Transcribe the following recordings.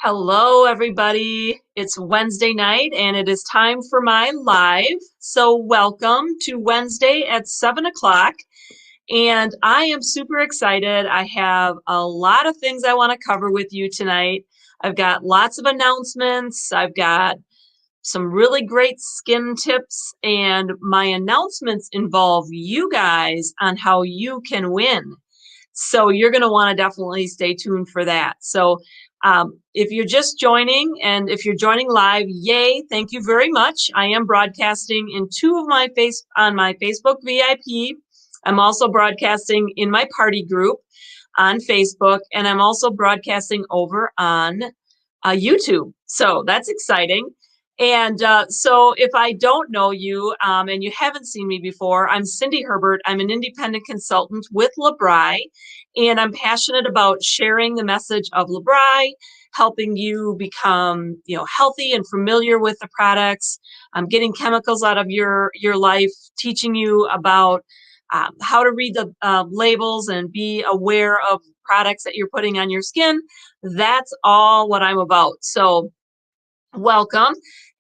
Hello, everybody. It's Wednesday night and it is time for my live. So, welcome to Wednesday at 7 o'clock. And I am super excited. I have a lot of things I want to cover with you tonight. I've got lots of announcements. I've got some really great skin tips, and my announcements involve you guys on how you can win. So you're going to want to definitely stay tuned for that. So if you're just joining and if you're joining live, yay, thank you very much. I am broadcasting in two of my on my Facebook VIP. I'm also broadcasting in my party group on Facebook, and I'm also broadcasting over on YouTube. So that's exciting. And so if I don't know you and you haven't seen me before, I'm Cindy Herbert. I'm an independent consultant with Lebron, and I'm passionate about sharing the message of Lebron, helping you become, healthy and familiar with the products, getting chemicals out of your life, teaching you about how to read the labels and be aware of products that you're putting on your skin. That's all what I'm about. So welcome.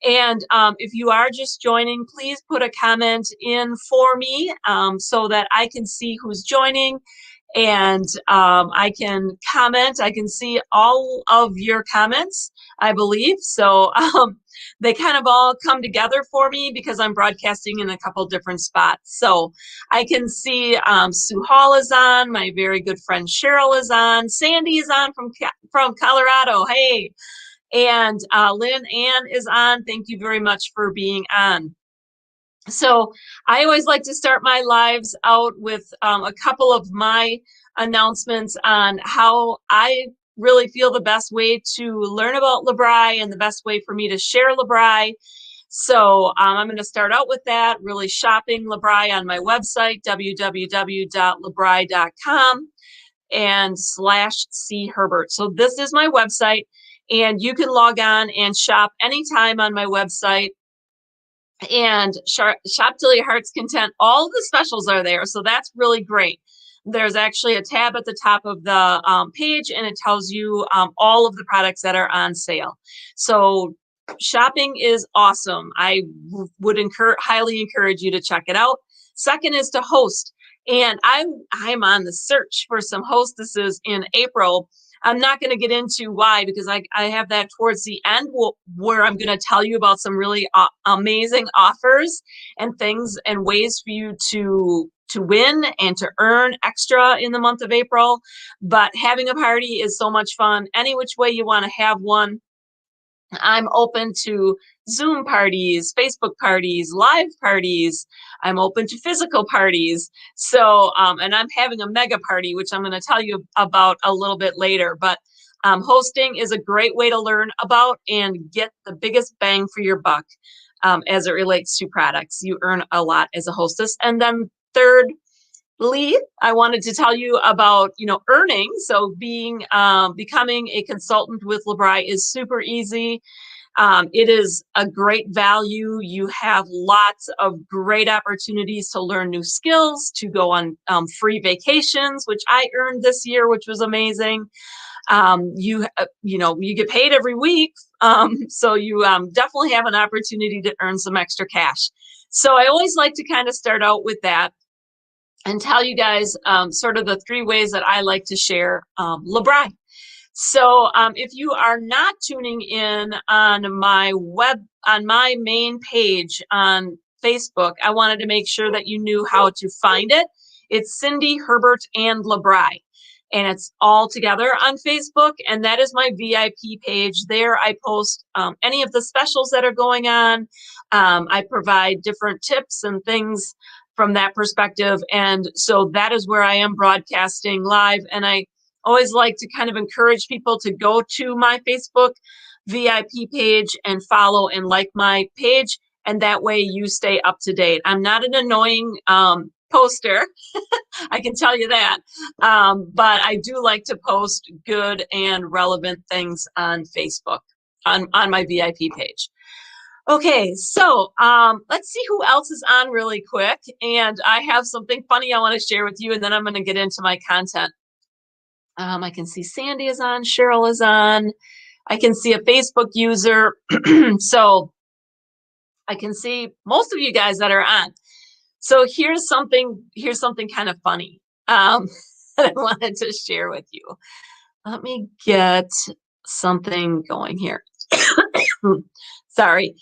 And if you are just joining, please put a comment in for me so that I can see who's joining, and I can comment. I can see all of your comments, I believe. So they kind of all come together for me because I'm broadcasting in a couple different spots. So I can see Sue Hall is on. My very good friend Cheryl is on. Sandy is on from Colorado. Hey. And Lynn Ann is on. Thank you very much for being on. So I always like to start my lives out with a couple of my announcements on how I really feel the best way to learn about Lebron and the best way for me to share Lebron. So I'm going to start out with that, really shopping Lebron on my website, www.lebron.com and /C Herbert. So this is my website, and you can log on and shop anytime on my website and shop till your heart's content. All the specials are there, so that's really great. There's actually a tab at the top of the page, and it tells you all of the products that are on sale. So shopping is awesome. I would highly encourage you to check it out. Second is to host. And I'm on the search for some hostesses in April. I'm not going to get into why, because I have that towards the end where I'm going to tell you about some really amazing offers and things and ways for you to win and to earn extra in the month of April. But having a party is so much fun. Any which way you want to have one. I'm open to Zoom parties, Facebook parties, live parties. I'm open to physical parties. So, and I'm having a mega party, which I'm going to tell you about a little bit later. But hosting is a great way to learn about and get the biggest bang for your buck as it relates to products. You earn a lot as a hostess. And then third, I wanted to tell you about, earning. So becoming a consultant with Lebron is super easy. It is a great value. You have lots of great opportunities to learn new skills, to go on free vacations, which I earned this year, which was amazing. You get paid every week. So you definitely have an opportunity to earn some extra cash. So I always like to kind of start out with that and tell you guys sort of the three ways that I like to share Lebron. So if you are not tuning in on my main page on Facebook, I wanted to make sure that you knew how to find it. It's Cindy Herbert and Lebron, and it's all together on Facebook. And that is my VIP page. There I post any of the specials that are going on. I provide different tips and things from that perspective. And so that is where I am broadcasting live. And I always like to kind of encourage people to go to my Facebook VIP page and follow and like my page. And that way you stay up to date. I'm not an annoying poster. I can tell you that. But I do like to post good and relevant things on Facebook on my VIP page. Okay, so let's see who else is on really quick. And I have something funny I want to share with you, and then I'm going to get into my content. I can see Sandy is on, Cheryl is on, I can see a Facebook user. So I can see most of you guys that are on. So here's something kind of funny that I wanted to share with you. Let me get something going here. Sorry.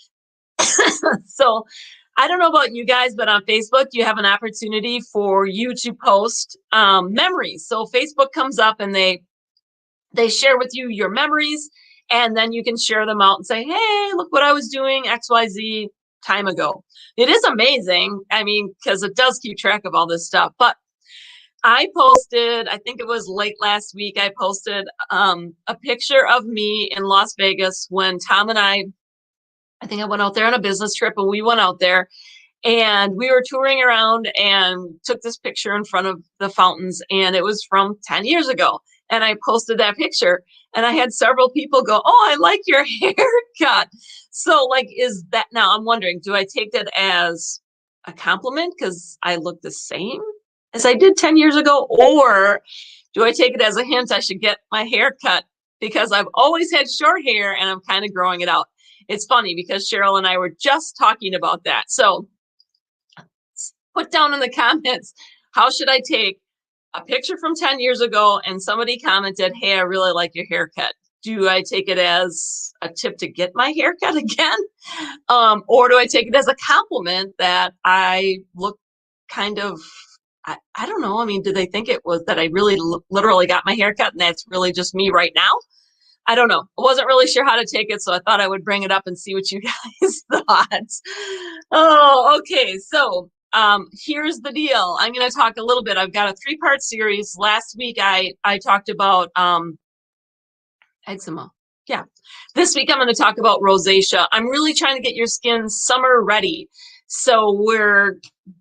So I don't know about you guys, but on Facebook, you have an opportunity for you to post memories. So Facebook comes up and they share with you your memories, and then you can share them out and say, hey, look what I was doing XYZ time ago. It is amazing. I mean, because it does keep track of all this stuff. But I posted, I think it was late last week, I posted a picture of me in Las Vegas when Tom and I think I went out there on a business trip, and we went out there and we were touring around and took this picture in front of the fountains, and it was from 10 years ago. And I posted that picture, and I had several people go, oh, I like your haircut. So like, is that, now I'm wondering, do I take that as a compliment because I look the same as I did 10 years ago? Or do I take it as a hint I should get my hair cut because I've always had short hair and I'm kind of growing it out? It's funny because Cheryl and I were just talking about that. So put down in the comments, how should I take a picture from 10 years ago and somebody commented, hey, I really like your haircut. Do I take it as a tip to get my haircut again? Or do I take it as a compliment that I look kind of, I don't know. I mean, do they think it was that I really literally got my haircut and that's really just me right now? I don't know. I wasn't really sure how to take it, so I thought I would bring it up and see what you guys thought. Oh, okay. So here's the deal. I'm going to talk a little bit. I've got a 3-part series. Last week, I talked about eczema. Yeah. This week, I'm going to talk about rosacea. I'm really trying to get your skin summer ready. So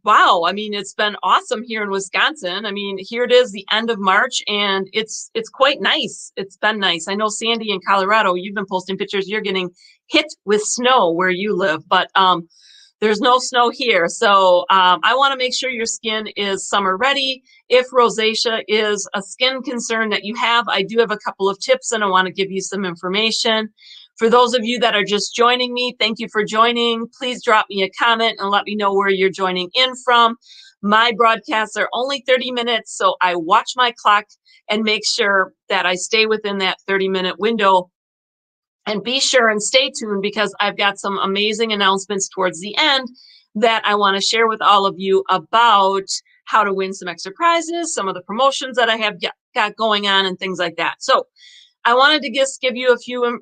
wow, I mean, it's been awesome here in Wisconsin. I mean, here it is, the end of March, and it's quite nice. It's been nice. I know Sandy in Colorado, you've been posting pictures. You're getting hit with snow where you live, but there's no snow here. So I want to make sure your skin is summer ready. If rosacea is a skin concern that you have, I do have a couple of tips and I want to give you some information. For those of you that are just joining me, thank you for joining. Please drop me a comment and let me know where you're joining in from. My broadcasts are only 30 minutes, so I watch my clock and make sure that I stay within that 30-minute window. And be sure and stay tuned because I've got some amazing announcements towards the end that I want to share with all of you about how to win some extra prizes, some of the promotions that I have got going on, and things like that. So I wanted to just give you a few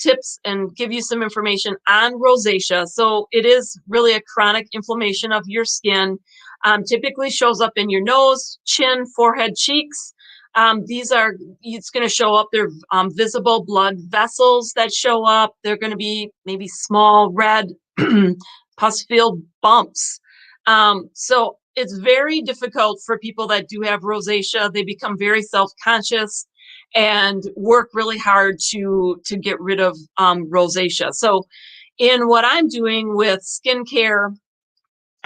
tips and give you some information on rosacea. So it is really a chronic inflammation of your skin. Typically shows up in your nose, chin, forehead, cheeks. It's going to show up, they're visible blood vessels that show up. They're going to be maybe small, red, pus-filled bumps. So it's very difficult for people that do have rosacea. They become very self-conscious and work really hard to get rid of rosacea. So in what I'm doing with skincare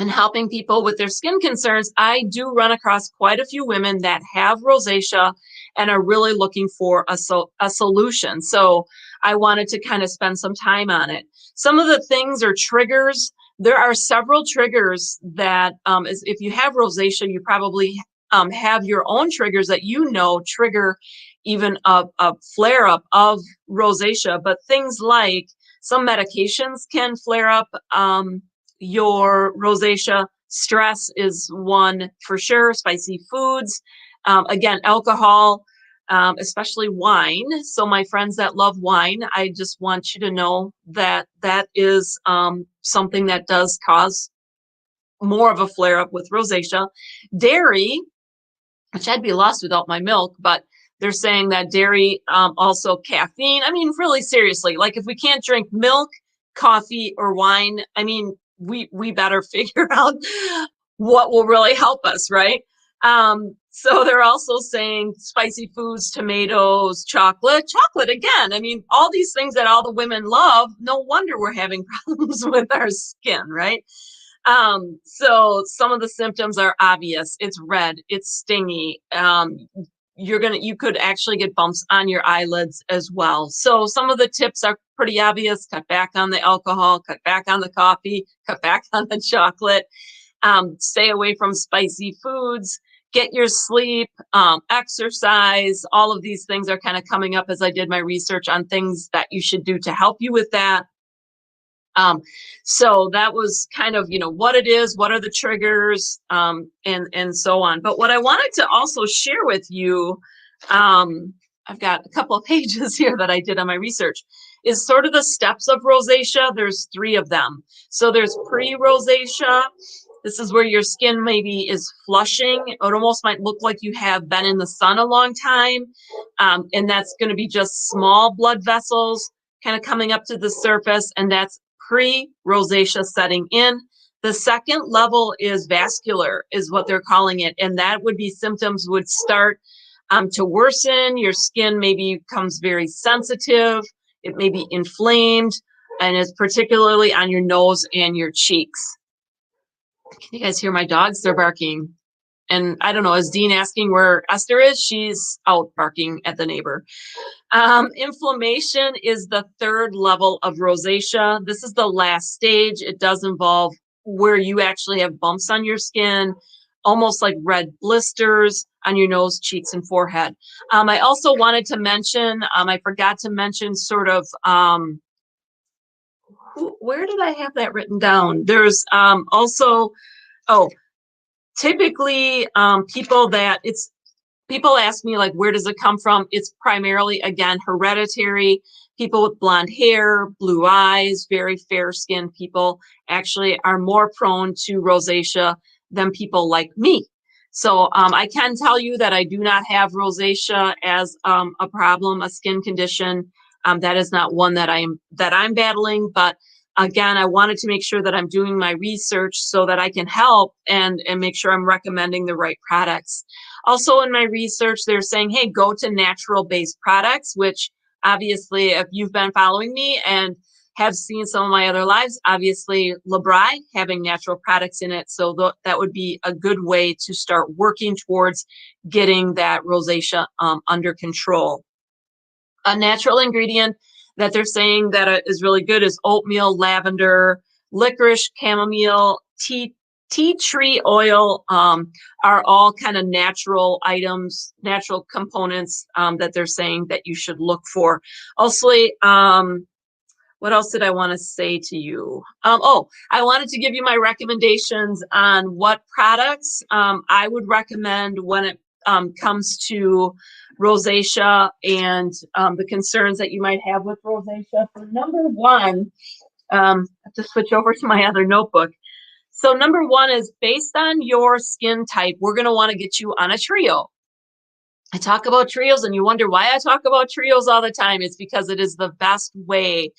and helping people with their skin concerns, I do run across quite a few women that have rosacea and are really looking for a solution. So I wanted to kind of spend some time on it. Some of the things or triggers, there are several triggers that if you have rosacea, you probably have your own triggers that trigger even a flare-up of rosacea. But things like some medications can flare up your rosacea. Stress is one for sure. Spicy foods, again, alcohol, especially wine. So my friends that love wine, I just want you to know that that is something that does cause more of a flare-up with rosacea. Dairy, which I'd be lost without my milk, but they're saying that dairy, also caffeine. I mean, really seriously, like if we can't drink milk, coffee, or wine, I mean, we better figure out what will really help us, right? So they're also saying spicy foods, tomatoes, chocolate again. I mean, all these things that all the women love, no wonder we're having problems with our skin, right? So some of the symptoms are obvious. It's red, it's stingy. you could actually get bumps on your eyelids as well. So some of the tips are pretty obvious. Cut back on the alcohol, cut back on the coffee, cut back on the chocolate, stay away from spicy foods, get your sleep, exercise. All of these things are kind of coming up as I did my research on things that you should do to help you with that. So that was kind of, what it is, what are the triggers, and so on. But what I wanted to also share with you, I've got a couple of pages here that I did on my research, is sort of the steps of rosacea. There's 3 of them. So there's pre-rosacea. This is where your skin maybe is flushing. It almost might look like you have been in the sun a long time. And that's going to be just small blood vessels kind of coming up to the surface. And that's pre-rosacea setting in. The second level is vascular, is what they're calling it. And that would be symptoms would start to worsen. Your skin maybe becomes very sensitive. It may be inflamed, and it's particularly on your nose and your cheeks. Can you guys hear my dogs? They're barking. And I don't know, is Dean asking where Esther is? She's out barking at the neighbor. Inflammation is the 3rd level of rosacea. This is the last stage. It does involve where you actually have bumps on your skin, almost like red blisters on your nose, cheeks, and forehead. I also wanted to mention, I forgot to mention sort of, where did I have that written down? There's also, typically people ask me, like, where does it come from? It's primarily, again, hereditary. People with blonde hair, blue eyes, very fair-skinned people actually are more prone to rosacea than people like me. So I can tell you that I do not have rosacea as a problem, a skin condition. That is not one that I'm battling, but again, I wanted to make sure that I'm doing my research so that I can help and make sure I'm recommending the right products. Also in my research, they're saying, hey, go to natural-based products, which obviously, if you've been following me and have seen some of my other lives, obviously Lebron having natural products in it. So that would be a good way to start working towards getting that rosacea under control. A natural ingredient that they're saying that is really good is oatmeal, lavender, licorice, chamomile, tea tree oil, are all kind of natural items, natural components that they're saying that you should look for. Also, what else did I want to say to you? I wanted to give you my recommendations on what products I would recommend when it comes to rosacea and the concerns that you might have with rosacea. So number 1, I have to switch over to my other notebook. So number 1 is based on your skin type, we're going to want to get you on a trio. I talk about trios and you wonder why I talk about trios all the time. It's because it is the best way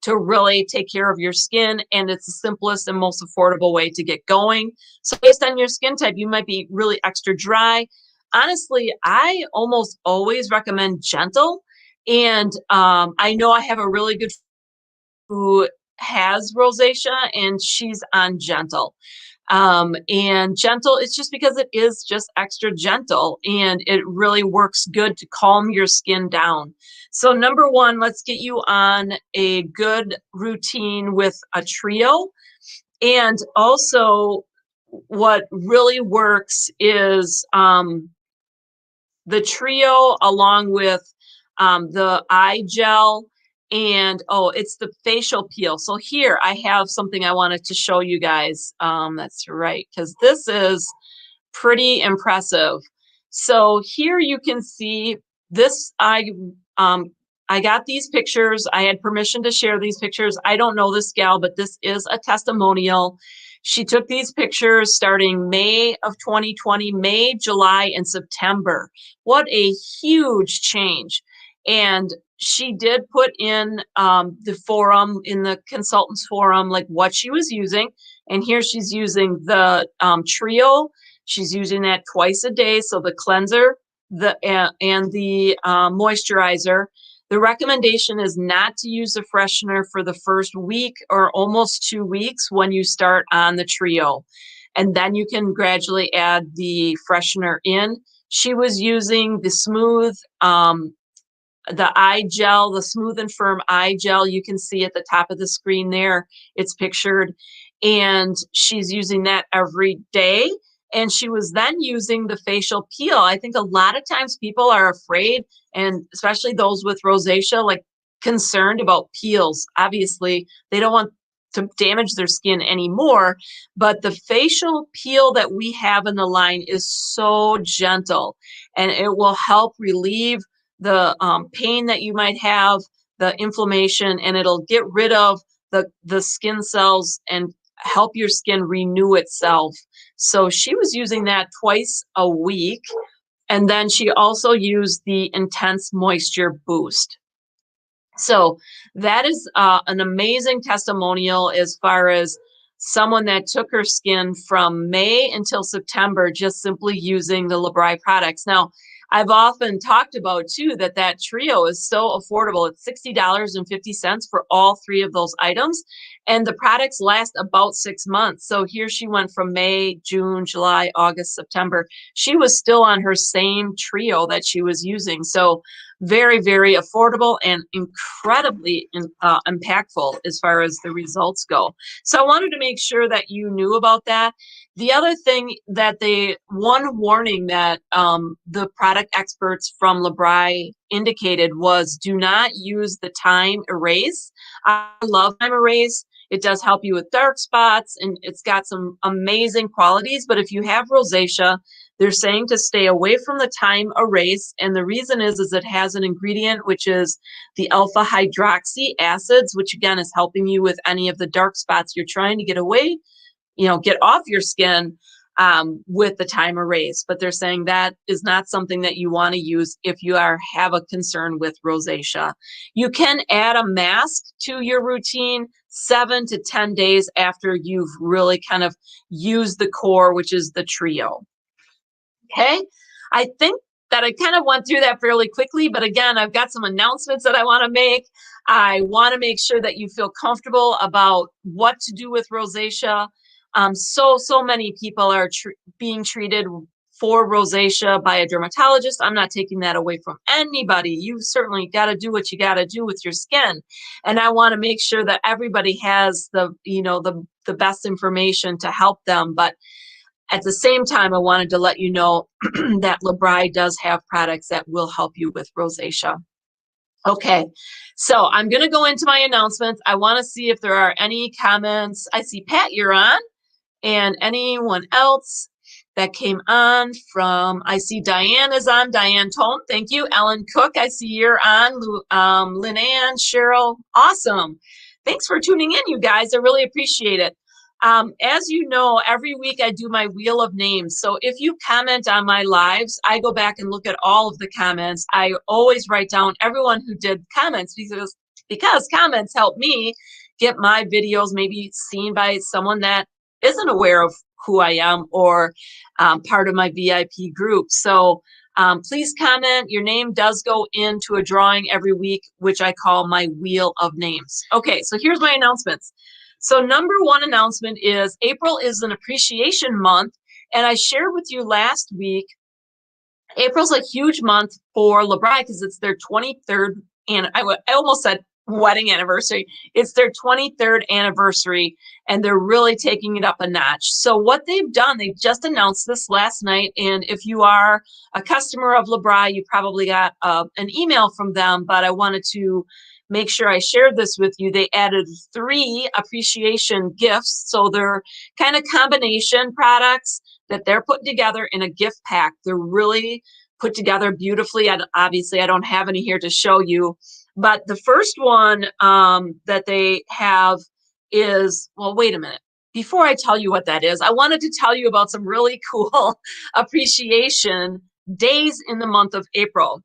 to really take care of your skin, and it's the simplest and most affordable way to get going. So based on your skin type, you might be really extra dry. Honestly, I almost always recommend gentle. And I know I have a really good who has rosacea and she's on gentle. And gentle, it's just because it is just extra gentle and it really works good to calm your skin down. So number 1, let's get you on a good routine with a trio. And also what really works is the trio along with the eye gel. And it's the facial peel. So here I have something I wanted to show you guys. That's right, because this is pretty impressive. So here you can see this. I got these pictures. I had permission to share these pictures. I don't know this gal, but this is a testimonial. She took these pictures starting May of 2020, May, July, and September. What a huge change. And she did put in the forum, in the consultants forum, like what she was using. And here she's using the trio. She's using that twice a day. So the cleanser and the moisturizer. The recommendation is not to use the freshener for the first week or almost 2 weeks when you start on the trio. And then you can gradually add the freshener in. She was using the smooth, the eye gel, the smooth and firm eye gel. You can see at the top of the screen there, it's pictured. And she's using that every day. And she was then using the facial peel. I think a lot of times people are afraid, and especially those with rosacea, like concerned about peels. Obviously, they don't want to damage their skin anymore. But the facial peel that we have in the line is so gentle, and it will help relieve the pain that you might have, the inflammation, and it'll get rid of the skin cells and help your skin renew itself. So she was using that twice a week. And then she also used the Intense Moisture Boost. So that is an amazing testimonial as far as someone that took her skin from May until September just simply using the Lebron products. Now, I've often talked about too that that trio is so affordable. It's $60.50 for all three of those items, and the products last about 6 months. So here she went from May, June, July, August, September. She was still on her same trio that she was using. So very, very affordable and incredibly impactful as far as the results go. So I wanted to make sure that you knew about that. The other thing that one warning that the product experts from Lebron indicated was do not use the time erase. I love time erase. It does help you with dark spots, and it's got some amazing qualities. But if you have rosacea, they're saying to stay away from the time erase. And the reason is it has an ingredient, which is the alpha hydroxy acids, which again is helping you with any of the dark spots you're trying to get away, get off your skin with the time erase. But they're saying that is not something that you want to use if you have a concern with rosacea. You can add a mask to your routine 7 to 10 days after you've really kind of used the core, which is the trio. Okay, I think that I kind of went through that fairly quickly, but again, I've got some announcements that I want to make. I want to make sure that you feel comfortable about what to do with rosacea. So many people are being treated for rosacea by a dermatologist. I'm not taking that away from anybody. You certainly got to do what you got to do with your skin. And I want to make sure that everybody has the best information to help them. But at the same time, I wanted to let you know that Lebron does have products that will help you with rosacea. Okay, so I'm going to go into my announcements. I want to see if there are any comments. I see Pat, you're on, and anyone else that came on from, I see Diane is on, Diane Tone, thank you. Ellen Cook, I see you're on. Lynn Ann, Cheryl, awesome. Thanks for tuning in, you guys. I really appreciate it. As you know, every week I do my wheel of names. So if you comment on my lives, I go back and look at all of the comments. I always write down everyone who did comments because comments help me get my videos maybe seen by someone that isn't aware of who I am or part of my VIP group. So please comment. Your name does go into a drawing every week, which I call my wheel of names. Okay, so here's my announcements. So number one announcement is April is an appreciation month. And I shared with you last week, April's a huge month for Lebron because it's their 23rd, and I almost said wedding anniversary. It's their 23rd anniversary, and they're really taking it up a notch. So what they've done, they just announced this last night. And if you are a customer of Lebron, you probably got an email from them, but I wanted to make sure I shared this with you. They added 3 appreciation gifts. So they're kind of combination products that they're putting together in a gift pack. They're really put together beautifully. And obviously, I don't have any here to show you. But the first one that they have is, well, wait a minute. Before I tell you what that is, I wanted to tell you about some really cool appreciation days in the month of April.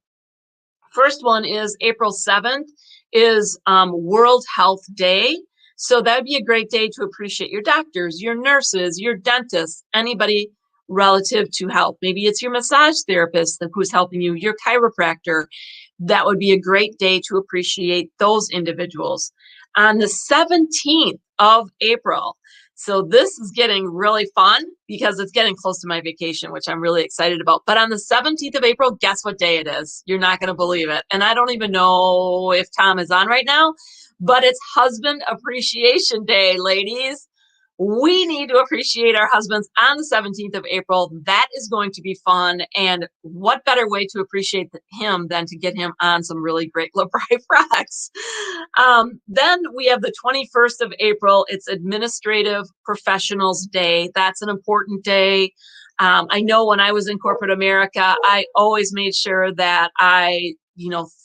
First one is April 7th is World Health Day. So that would be a great day to appreciate your doctors, your nurses, your dentists, anybody relative to health. Maybe it's your massage therapist who's helping you, your chiropractor. That would be a great day to appreciate those individuals. On the 17th of April, So this is getting really fun because it's getting close to my vacation, which I'm really excited about. But on the 17th of April, guess what day it is? You're not going to believe it. And I don't even know if Tom is on right now, but it's Husband Appreciation Day, ladies. We need to appreciate our husbands on the 17th of April. That is going to be fun. And what better way to appreciate him than to get him on some really great Lebron products? Then we have the 21st of April. It's Administrative Professionals Day. That's an important day. I know when I was in corporate America, I always made sure that I,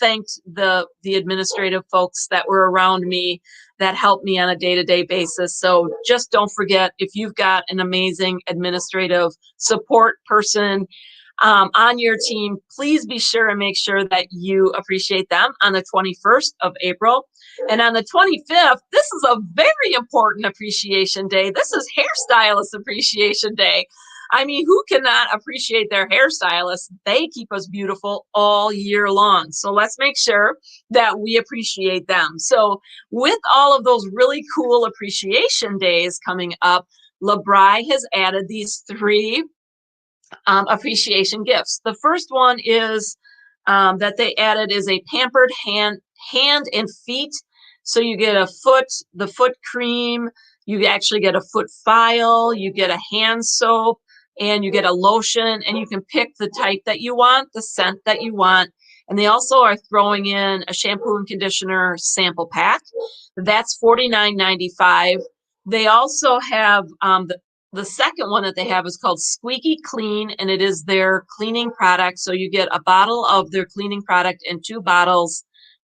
thanked the administrative folks that were around me that help me on a day-to-day basis. So just don't forget, if you've got an amazing administrative support person on your team, please be sure and make sure that you appreciate them on the 21st of April. And on the 25th, this is a very important appreciation day. This is Hairstylist Appreciation Day. I mean, who cannot appreciate their hairstylists? They keep us beautiful all year long. So let's make sure that we appreciate them. So with all of those really cool appreciation days coming up, Lebron has added these 3 appreciation gifts. The first one is that they added is a pampered hand and feet. So you get the foot cream, you actually get a foot file, you get a hand soap, and you get a lotion, and you can pick the type that you want, the scent that you want. And they also are throwing in a shampoo and conditioner sample pack. That's $49.95. They also have the second one that they have is called Squeaky Clean, and it is their cleaning product. So you get a bottle of their cleaning product and 2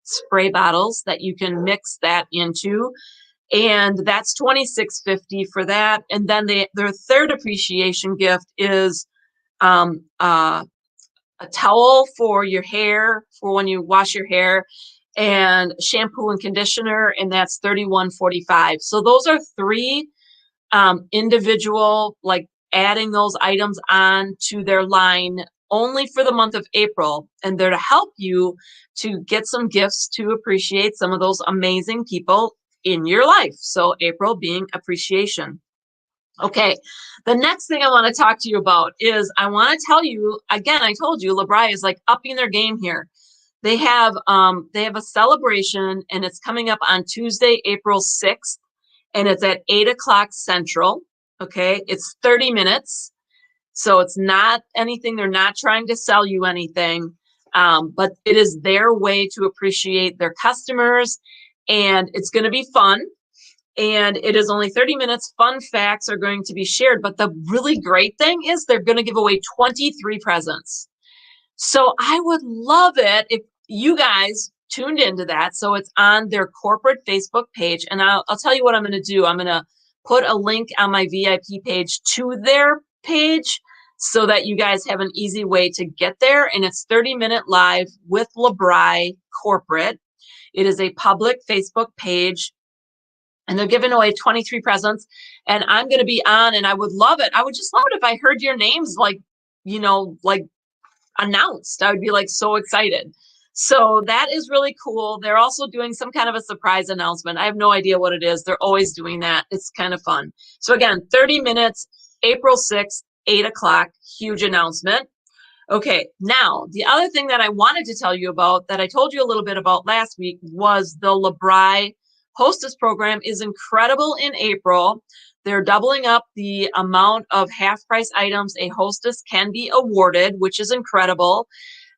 spray bottles that you can mix that into. And that's $26.50 for that. And then their third appreciation gift is a towel for your hair, for when you wash your hair, and shampoo and conditioner, and that's $31.45. So those are 3 individual, like adding those items on to their line only for the month of April. And they're to help you to get some gifts to appreciate some of those amazing people in your life. So April being appreciation. Okay, the next thing I want to talk to you about is I want to tell you, again, I told you Lebron is like upping their game here. They have a celebration, and it's coming up on Tuesday, April 6th, and it's at 8 o'clock Central. Okay, it's 30 minutes. So it's not anything, they're not trying to sell you anything, but it is their way to appreciate their customers, and it's going to be fun. And it is only 30 minutes. Fun facts are going to be shared. But the really great thing is they're going to give away 23 presents. So I would love it if you guys tuned into that. So it's on their corporate Facebook page. And I'll tell you what I'm going to do. I'm going to put a link on my VIP page to their page so that you guys have an easy way to get there. And it's 30-minute live with Lebron Corporate. It is a public Facebook page. And they're giving away 23 presents, and I'm going to be on, and I would love it. I would just love it if I heard your names, like announced. I would be like so excited. So that is really cool. They're also doing some kind of a surprise announcement. I have no idea what it is. They're always doing that. It's kind of fun. So again, 30 minutes, April 6th, 8 o'clock, huge announcement. Okay, now the other thing that I wanted to tell you about that I told you a little bit about last week was the Lebron Hostess program is incredible in April. They're doubling up the amount of half-price items a hostess can be awarded, which is incredible.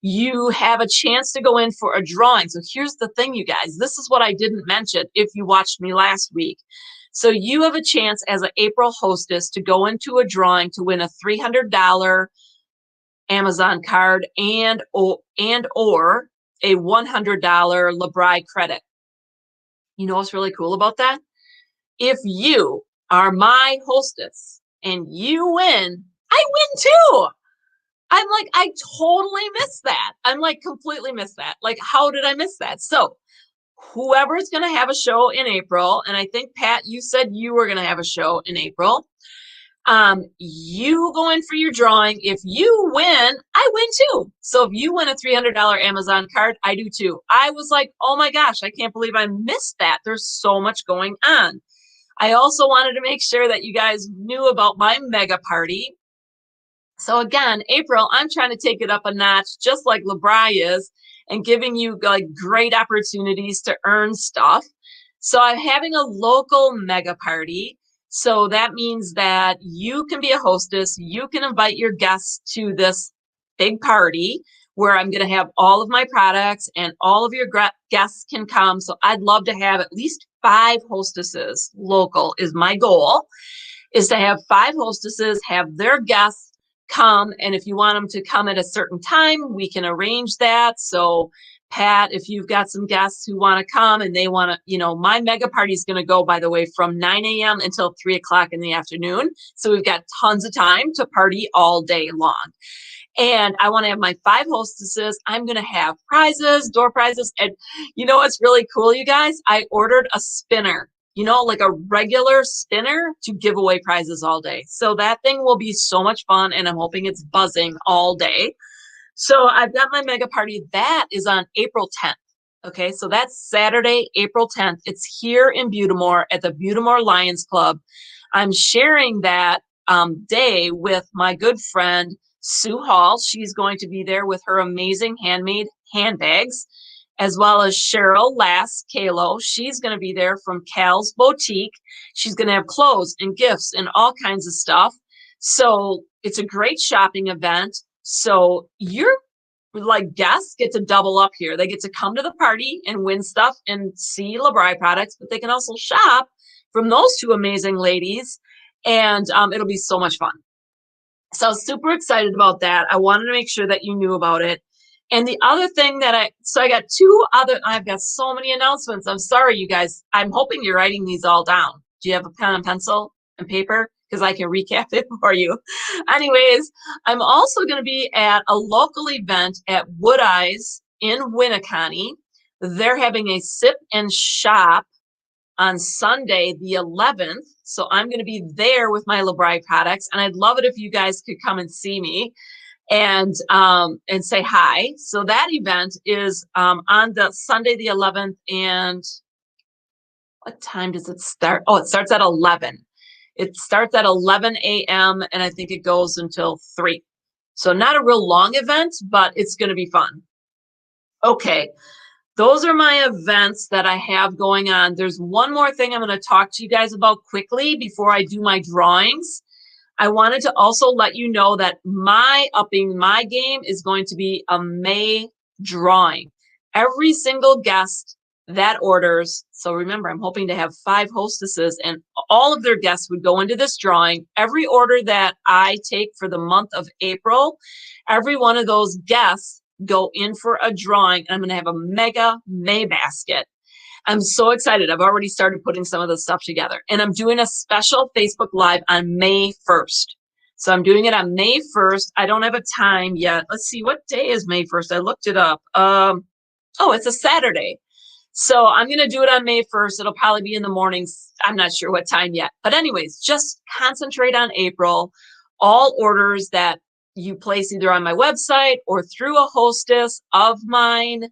You have a chance to go in for a drawing. So here's the thing, you guys. This is what I didn't mention if you watched me last week. So you have a chance as an April hostess to go into a drawing to win a $300 Amazon card and or a $100 Lebron credit. You know what's really cool about that? If you are my hostess and you win, I win too. I'm like, I totally missed that. I'm like, completely missed that. Like, how did I miss that? So whoever's going to have a show in April, and I think, Pat, you said you were going to have a show in April. You go in for your drawing. If you win, I win too. So if you win a $300 Amazon card, I do too. I was like, oh my gosh, I can't believe I missed that. There's so much going on. I also wanted to make sure that you guys knew about my mega party. So again, April, I'm trying to take it up a notch, just like Lebron is, and giving you like great opportunities to earn stuff. So I'm having a local mega party. So that means that you can be a hostess. You can invite your guests to this big party where I'm going to have all of my products and all of your guests can come. So I'd love to have at least 5 hostesses. Local is my goal, is to have 5 hostesses, have their guests come. And if you want them to come at a certain time, we can arrange that. So Pat, if you've got some guests who want to come and they want to, you know, my mega party is going to go, by the way, from 9 a.m. until 3 o'clock in the afternoon. So we've got tons of time to party all day long. And I want to have my 5 hostesses. I'm going to have prizes, door prizes. And you know what's really cool, you guys? I ordered a spinner, you know, like a regular spinner to give away prizes all day. So that thing will be so much fun. And I'm hoping it's buzzing all day. So I've got my mega party. That is on April 10th. Okay, so that's Saturday, April 10th. It's here in Butamore at the Butamore Lions Club. I'm sharing that day with my good friend, Sue Hall. She's going to be there with her amazing handmade handbags, as well as Cheryl Lass Kalo. She's going to be there from Cal's Boutique. She's going to have clothes and gifts and all kinds of stuff. So it's a great shopping event. So your like guests get to double up here. They get to come to the party and win stuff and see Lebron products, but they can also shop from those 2 amazing ladies. And it'll be so much fun. So I was super excited about that. I wanted to make sure that you knew about it. And the other thing that I got 2 other, I've got so many announcements. I'm sorry, you guys. I'm hoping you're writing these all down. Do you have a pen and pencil and paper? Because I can recap it for you. Anyways, I'm also going to be at a local event at Wood Eyes in Winneconne. They're having a sip and shop on Sunday, the 11th. So I'm going to be there with my Lebron products, and I'd love it if you guys could come and see me and say hi. So that event is on the Sunday, the 11th, and what time does it start? Oh, it starts at 11. It starts at 11 a.m. and I think it goes until 3. So not a real long event, but it's going to be fun. Okay. Those are my events that I have going on. There's one more thing I'm going to talk to you guys about quickly before I do my drawings. I wanted to also let you know that my upping my game is going to be a May drawing. Every single guest that orders, so remember, I'm hoping to have 5 hostesses and all of their guests would go into this drawing. Every order that I take for the month of April, every one of those guests go in for a drawing. I'm going to have a mega May basket. I'm so excited. I've already started putting some of the stuff together, and I'm doing a special Facebook Live on May 1st. So I'm doing it on May 1st. I don't have a time yet. Let's see, what day is May 1st? I looked it up. Oh, it's a Saturday. So I'm going to do it on May 1st. It'll probably be in the mornings. I'm not sure what time yet. But anyways, just concentrate on April. All orders that you place either on my website or through a hostess of mine,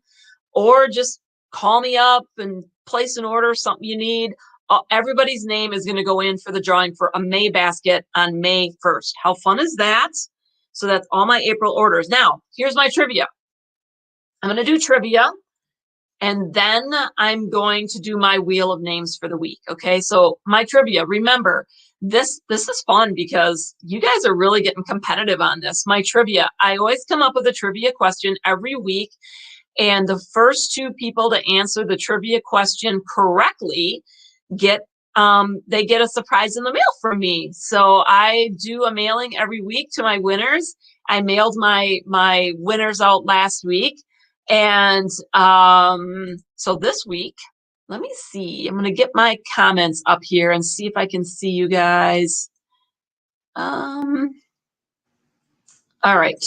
or just call me up and place an order, something you need. Everybody's name is going to go in for the drawing for a May basket on May 1st. How fun is that? So that's all my April orders. Now, here's my trivia. I'm going to do trivia, and then I'm going to do my wheel of names for the week. Okay, so my trivia, remember, this is fun because you guys are really getting competitive on this. My trivia, I always come up with a trivia question every week, and the first 2 people to answer the trivia question correctly get they get a surprise in the mail from me. So I do a mailing every week to my winners. I mailed my winners out last week. And so this week, let me see. I'm going to get my comments up here and see if I can see you guys. All right.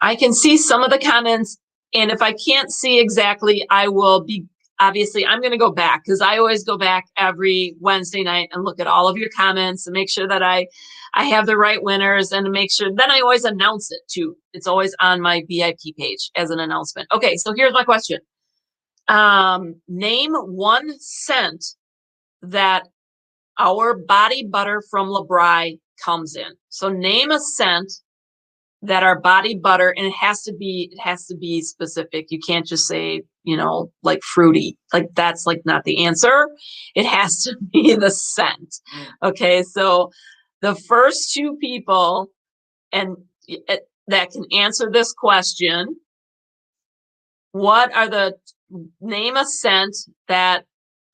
I can see some of the comments, and if I can't see exactly, I will be, obviously, I'm going to go back because I always go back every Wednesday night and look at all of your comments and make sure that I have the right winners, and to make sure, then I always announce it too. It's always on my VIP page as an announcement. Okay, so here's my question. Name one scent that our body butter from Lebron comes in. So name a scent that our body butter, and it has to be specific. You can't just say, like fruity. Like that's like not the answer. It has to be the scent. Okay, so the first two people that can answer this question, name a scent that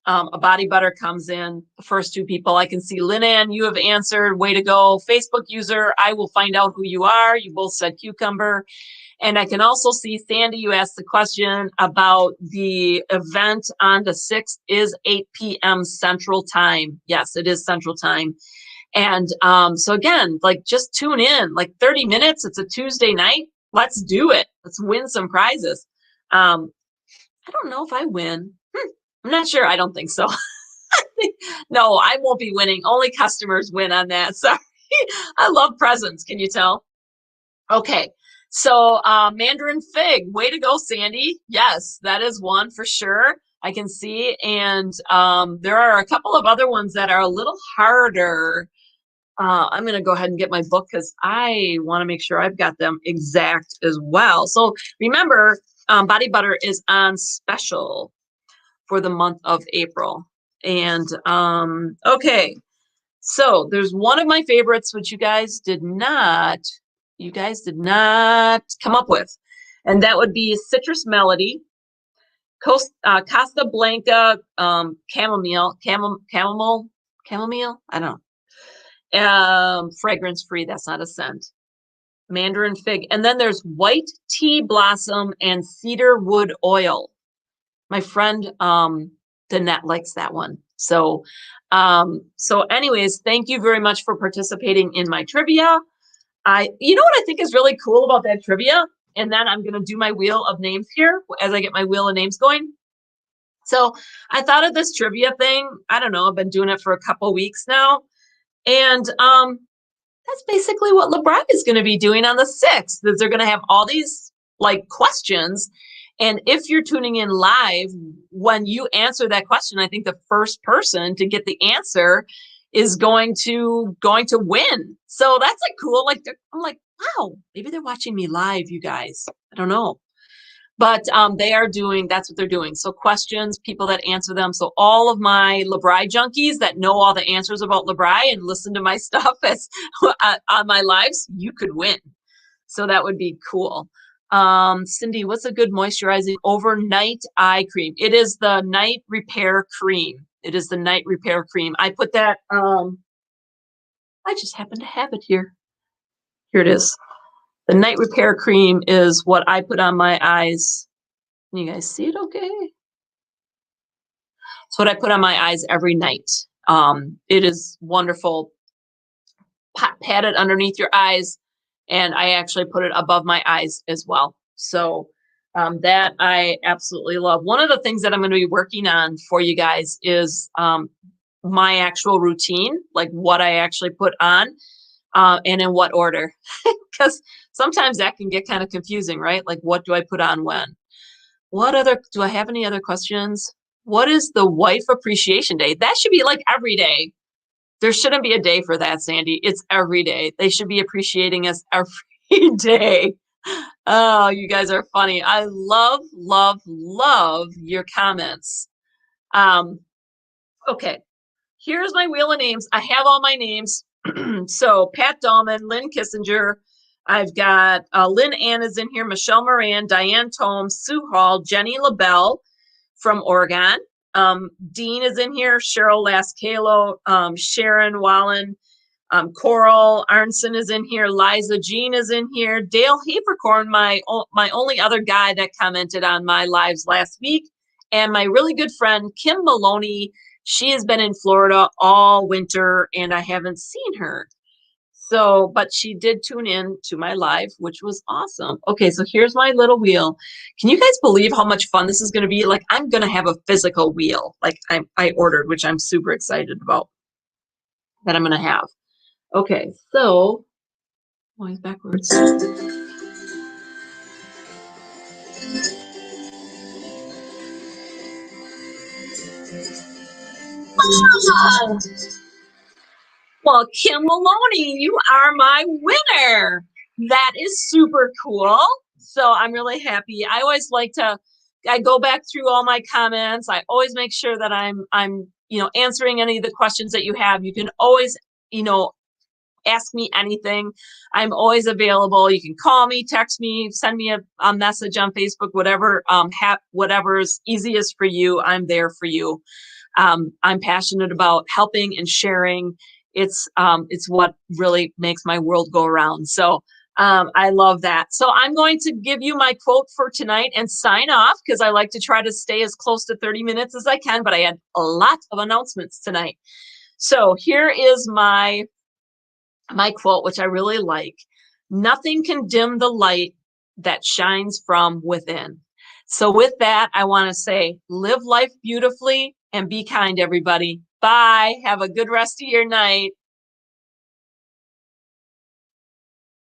a body butter comes in. The first two people, I can see Lynn, you have answered. Way to go. Facebook user, I will find out who you are. You both said cucumber. And I can also see Sandy, you asked the question about the event on the 6th is 8 p.m. Central Time. Yes, it is Central Time. And so again, like just tune in, like 30 minutes. It's a Tuesday night. Let's do it. Let's win some prizes. I don't know if I win. I'm not sure. I don't think so. No, I won't be winning. Only customers win on that. Sorry. I love presents. Can you tell? Okay. So Mandarin Fig, way to go, Sandy. Yes, that is one for sure. I can see. And there are a couple of other ones that are a little harder. I'm going to go ahead and get my book because I want to make sure I've got them exact as well. So remember, body butter is on special for the month of April. And okay, so there's one of my favorites, which you guys did not come up with, and that would be Citrus Melody, Costa Blanca, chamomile, I don't know, fragrance free. That's not a scent. Mandarin Fig, and then there's White Tea Blossom and Cedar Wood Oil. My friend Danette likes that one. So anyways, thank you very much for participating in my trivia. You know what I think is really cool about that trivia? And then I'm going to do my wheel of names here as I get my wheel of names going. So I thought of this trivia thing. I don't know. I've been doing it for a couple weeks now. And that's basically what Lebron is going to be doing on the 6th. Is they're going to have all these like questions. And if you're tuning in live, when you answer that question, I think the first person to get the answer is going to win. So that's like cool. Like I'm like, wow, maybe they're watching me live, you guys. I don't know. But that's what they're doing. So questions, people that answer them. So all of my Lebron junkies that know all the answers about Lebron and listen to my stuff as on my lives, you could win. So that would be cool. Cindy, what's a good moisturizing overnight eye cream? It is the night repair cream. It is the night repair cream. I put that, I just happen to have it here. Here it is. The night repair cream is what I put on my eyes. Can you guys see it okay? It's what I put on my eyes every night. It is wonderful. Pat it underneath your eyes. And I actually put it above my eyes as well. So that I absolutely love. One of the things that I'm going to be working on for you guys is my actual routine, like what I actually put on and in what order. Because sometimes that can get kind of confusing, right? Like what do I put on when? Do I have any other questions? What is the Wife Appreciation Day? That should be like every day. There shouldn't be a day for that, Sandy. It's every day. They should be appreciating us every day. Oh, you guys are funny. I love, love, love your comments. Okay, here's my wheel of names. I have all my names. So Pat Dahlman, Lynn Kissinger. I've got Lynn Ann is in here, Michelle Moran, Diane Tome, Sue Hall, Jenny LaBelle from Oregon. Dean is in here, Cheryl Lascalo, Sharon Wallen, Coral Arnson is in here, Liza Jean is in here, Dale Havercorn, my only other guy that commented on my lives last week, and my really good friend Kim Maloney. She has been in Florida all winter and I haven't seen her. So, but she did tune in to my live, which was awesome. Okay, so here's my little wheel. Can you guys believe how much fun this is going to be? Like, I'm going to have a physical wheel, like I ordered, which I'm super excited about that I'm going to have. Okay, so, why backwards? Well, Kim Maloney, you are my winner. That is super cool. So I'm really happy. I always like to I go back through all my comments. I always make sure that I'm answering any of the questions that you have. You can always, you know, ask me anything. I'm always available. You can call me, text me, send me a message on Facebook, whatever is easiest for you. I'm there for you. I'm passionate about helping and sharing. It's what really makes my world go around. So I love that. So I'm going to give you my quote for tonight and sign off because I like to try to stay as close to 30 minutes as I can, but I had a lot of announcements tonight. So here is my quote, which I really like. Nothing can dim the light that shines from within. So with that, I want to say, live life beautifully and be kind, everybody. Bye. Have a good rest of your night.